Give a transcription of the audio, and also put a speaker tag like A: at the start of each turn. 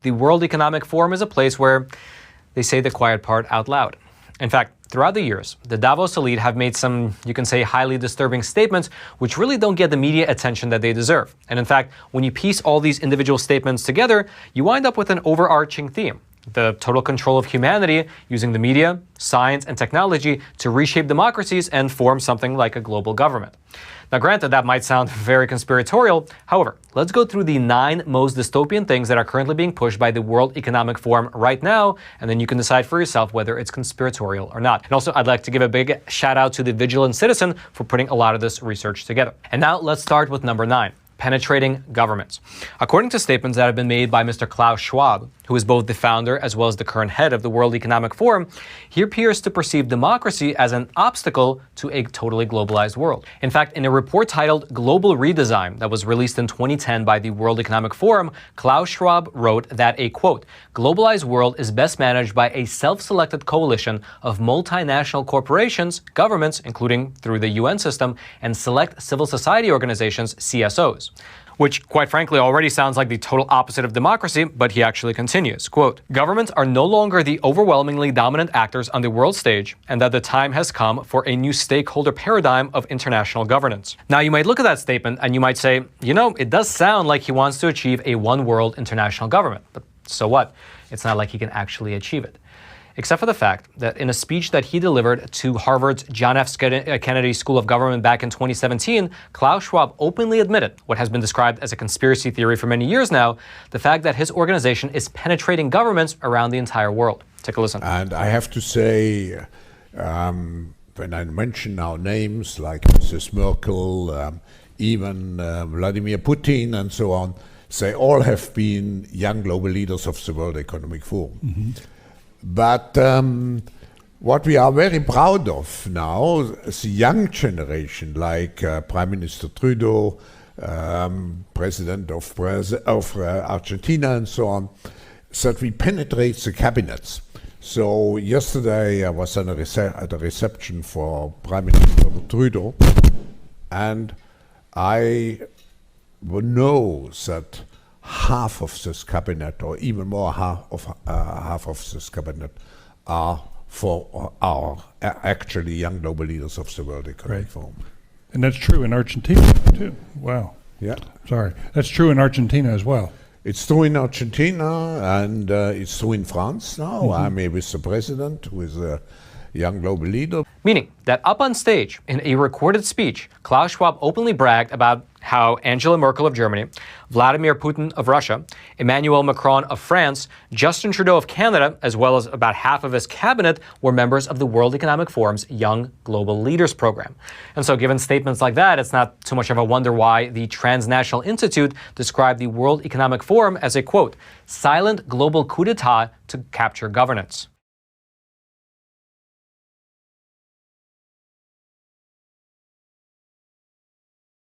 A: the World Economic Forum is a place where they say the quiet part out loud. In fact, throughout the years, the Davos elite have made some, you can say, highly disturbing statements which really don't get the media attention that they deserve. And in fact, when you piece all these individual statements together, you wind up with an overarching theme: the total control of humanity using the media, science, and technology to reshape democracies and form something like a global government. Now, granted, that might sound very conspiratorial. However, let's go through the 9 most dystopian things that are currently being pushed by the World Economic Forum right now, and then you can decide for yourself whether it's conspiratorial or not. And also, I'd like to give a big shout out to the Vigilant Citizen for putting a lot of this research together. And now let's start with number 9. Penetrating governments. According to statements that have been made by Mr. Klaus Schwab, who is both the founder as well as the current head of the World Economic Forum, he appears to perceive democracy as an obstacle to a totally globalized world. In fact, in a report titled Global Redesign that was released in 2010 by the World Economic Forum, Klaus Schwab wrote that a, quote, globalized world is best managed by a self-selected coalition of multinational corporations, governments, including through the UN system, and select civil society organizations, CSOs. Which, quite frankly, already sounds like the total opposite of democracy, but he actually continues, quote, governments are no longer the overwhelmingly dominant actors on the world stage, and that the time has come for a new stakeholder paradigm of international governance. Now, you might look at that statement and you might say, you know, it does sound like he wants to achieve a one-world international government, but so what? It's not like he can actually achieve it. Except for the fact that in a speech that he delivered to Harvard's John F. Kennedy School of Government back in 2017, Klaus Schwab openly admitted what has been described as a conspiracy theory for many years now, the fact that his organization is penetrating governments around the entire world. Take a listen.
B: And I have to say, when I mention now names like Mrs. Merkel, even Vladimir Putin and so on, they all have been young global leaders of the World Economic Forum. Mm-hmm. But what we are very proud of now is the young generation, like Prime Minister Trudeau, President of Argentina and so on, that we penetrate the cabinets. So yesterday I was at a reception for Prime Minister Trudeau, and I know that half of this cabinet, or even more half of this cabinet, are actually young global leaders of the World Economic Forum.
C: And that's true in Argentina too. Wow.
B: Yeah.
C: Sorry. That's true in Argentina as well.
B: It's true in Argentina, and it's true in France now.
C: Mm-hmm.
B: I'm here with the president, who is a young global leader.
A: Meaning that up on stage, in a recorded speech, Klaus Schwab openly bragged about how Angela Merkel of Germany, Vladimir Putin of Russia, Emmanuel Macron of France, Justin Trudeau of Canada, as well as about half of his cabinet, were members of the World Economic Forum's Young Global Leaders program. And so given statements like that, it's not too much of a wonder why the Transnational Institute described the World Economic Forum as a, quote, silent global coup d'etat to capture governance.